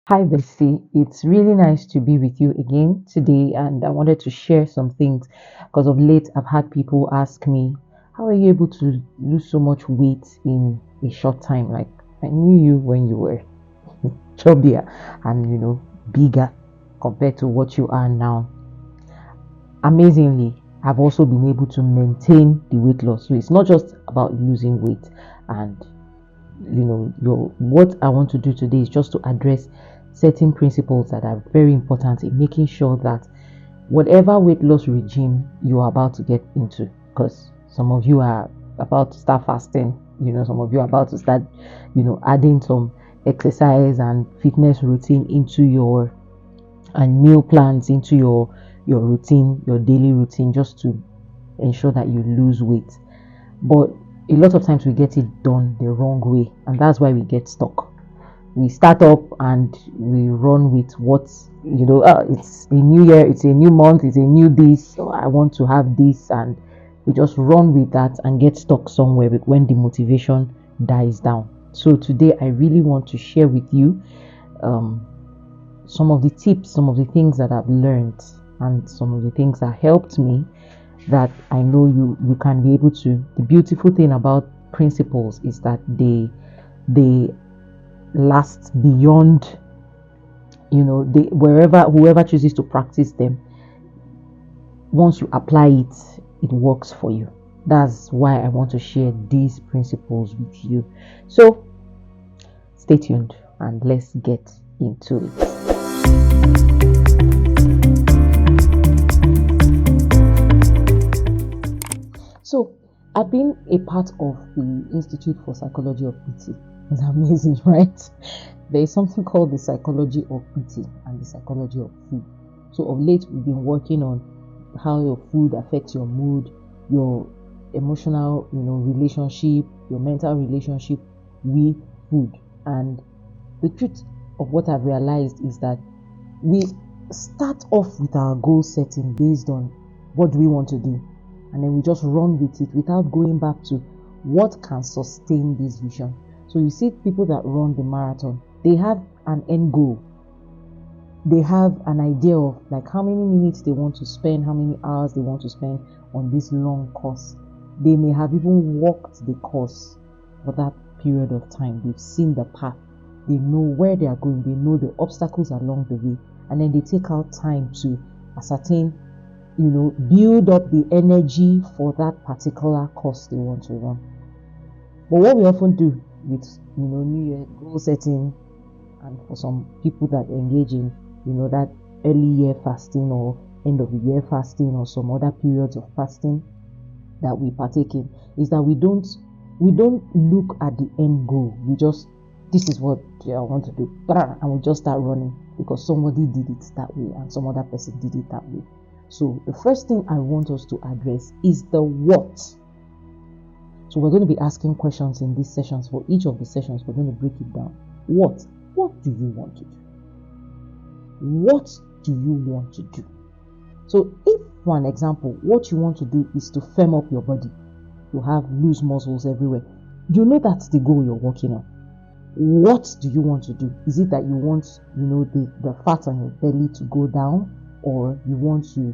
Hi, Bessie. It's really nice to be with you again today, and I wanted to share some things because of late I've had people ask me, "How are you able to lose so much weight in a short time?" Like, I knew you when you were chubbier and bigger compared to what you are now. Amazingly, I've also been able to maintain the weight loss. So it's not just about losing weight, and your what I want to do today is just to address certain principles that are very important in making sure that whatever weight loss regime you are about to get into, because some of you are about to start fasting, some of you are about to start adding some exercise and fitness routine into your and meal plans into your routine, your daily routine, just to ensure that you lose weight. But a lot of times we get it done the wrong way, and that's why we get stuck. We start up and we run with what it's a new year, it's a new month, it's a new this, so I want to have this, and we just run with that and get stuck somewhere when the motivation dies down. So today I really want to share with you um, some of the tips, some of the things that I've learned, and some of the things that helped me that I know you can be able to. The beautiful thing about principles is that they last beyond, they wherever whoever chooses to practice them. Once you apply it, it works for you. That's why I want to share these principles with you. So stay tuned and let's get into it. So, I've been a part of the Institute for Psychology of Eating. It's amazing, right? There is something called the psychology of eating and the psychology of food. So, of late, we've been working on how your food affects your mood, your emotional, relationship, your mental relationship with food. And the truth of what I've realized is that we start off with our goal setting based on what do we want to do, and then we just run with it without going back to what can sustain this vision. So you see people that run the marathon, they have an end goal. They have an idea of like how many minutes they want to spend, how many hours they want to spend on this long course. They may have even walked the course for that period of time. They've seen the path. They know where they are going. They know the obstacles along the way. And then they take out time to ascertain, build up the energy for that particular course they want to run. But what we often do with, New Year goal setting, and for some people that engage in, that early year fasting or end of the year fasting or some other periods of fasting that we partake in, is that we don't look at the end goal. We just, this is what I want to do, and we just start running because somebody did it that way and some other person did it that way. So the first thing I want us to address is the what. So we're going to be asking questions in these sessions. For each of the sessions, we're going to break it down. What do you want to do? What do you want to do? So if, for an example, what you want to do is to firm up your body, to have loose muscles everywhere, that's the goal you're working on. What do you want to do? Is it that you want, the fat on your belly to go down, or you want to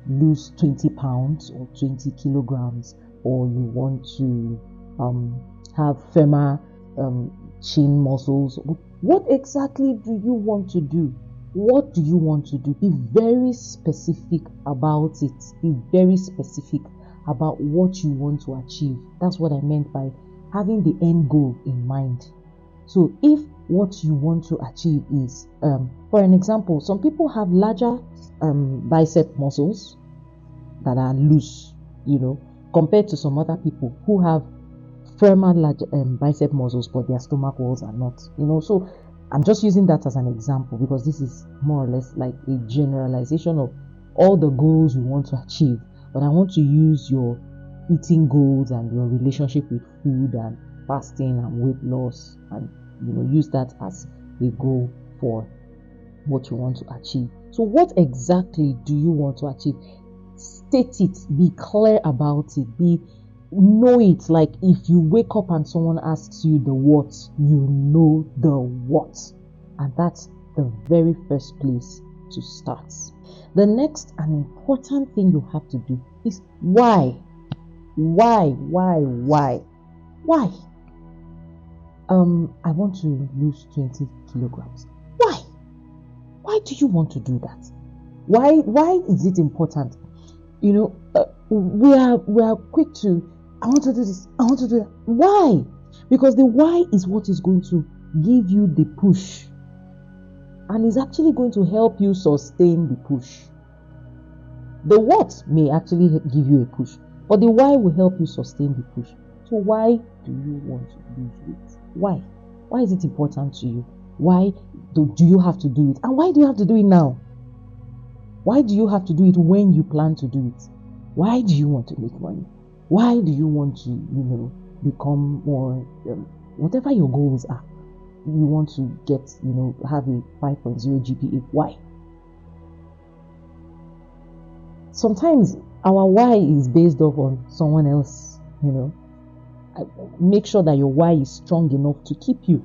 lose 20 pounds or 20 kilograms, or you want to have firmer chin muscles? What exactly do you want to do? What do you want to do? Be very specific about it. Be very specific about what you want to achieve. That's what I meant by having the end goal in mind. So if what you want to achieve is, for an example, some people have larger bicep muscles that are loose, compared to some other people who have firmer large bicep muscles, but their stomach walls are not, So I'm just using that as an example because this is more or less like a generalization of all the goals you want to achieve. But I want to use your eating goals and your relationship with food and fasting and weight loss, and use that as a goal for what you want to achieve. So what exactly do you want to achieve? State it, be clear about it, know it. Like if you wake up and someone asks you the what, you know the what, and that's the very first place to start. The next and important thing you have to do is why. Why? I want to lose 20 kilograms. Why do you want to do that? Why is it important? We are quick to, I want to do this, I want to do that. Why? Because the why is what is going to give you the push, and is actually going to help you sustain the push. The what may actually give you a push, but the why will help you sustain the push. So why do you want to lose weight? Why? Why is it important to you? Why do you have to do it? And why do you have to do it now? Why do you have to do it when you plan to do it? Why do you want to make money? Why do you want to, become more, whatever your goals are? You want to get, have a 5.0 GPA. Why? Sometimes our why is based off on someone else, Make sure that your why is strong enough to keep you.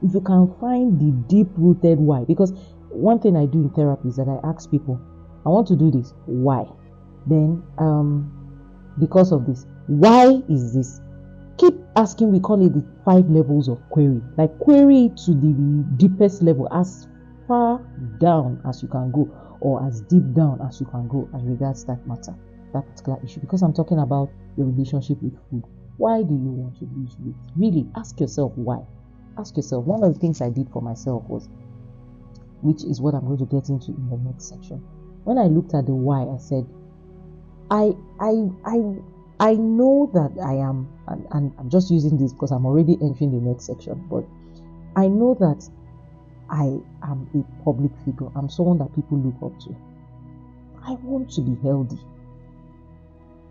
If you can find the deep-rooted why, because one thing I do in therapy is that I ask people, I want to do this, why? Then, because of this, why is this? Keep asking. We call it the 5 levels of query. Like, query to the deepest level, as far down as you can go, or as deep down as you can go as regards that matter, that particular issue. Because I'm talking about your relationship with food. Why do you want to lose weight? Really, ask yourself why. Ask yourself. One of the things I did for myself was, which is what I'm going to get into in the next section. When I looked at the why, I said, I know that I am, and I'm just using this because I'm already entering the next section, but I know that I am a public figure. I'm someone that people look up to. I want to be healthy.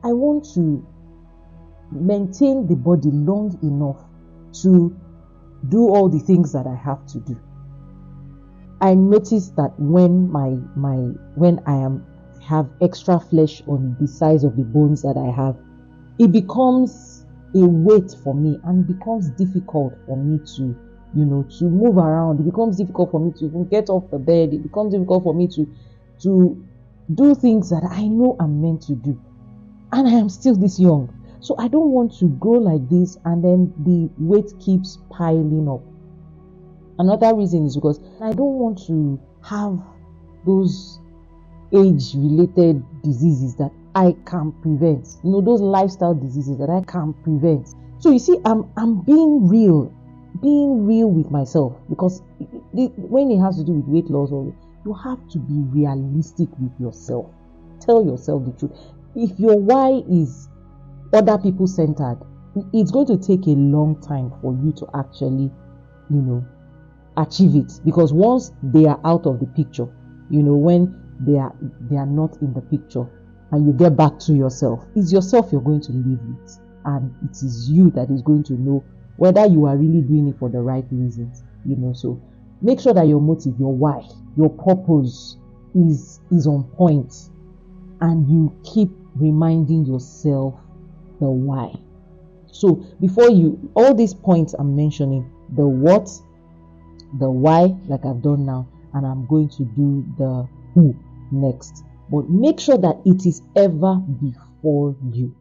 I want to maintain the body long enough to do all the things that I have to do. I noticed that when I have extra flesh on the size of the bones that I have, it becomes a weight for me and becomes difficult for me to move around. It becomes difficult for me to even get off the bed. It becomes difficult for me to do things that I know I'm meant to do. And I am still this young. So I don't want to grow like this and then the weight keeps piling up. Another reason is because I don't want to have those age-related diseases that I can prevent. Those lifestyle diseases that I can prevent. So you see, I'm being real with myself, because when it has to do with weight loss, you have to be realistic with yourself. Tell yourself the truth. If your why is other people centered, it's going to take a long time for you to actually, achieve it. Because once they are out of the picture, when they are not in the picture, and you get back to yourself, it's yourself you're going to live with, and it is you that is going to know whether you are really doing it for the right reasons. So make sure that your motive, your why, your purpose is on point, and you keep reminding yourself the why. So before all these points I'm mentioning, the what, the why, like I've done now, and I'm going to do the who next. But make sure that it is ever before you.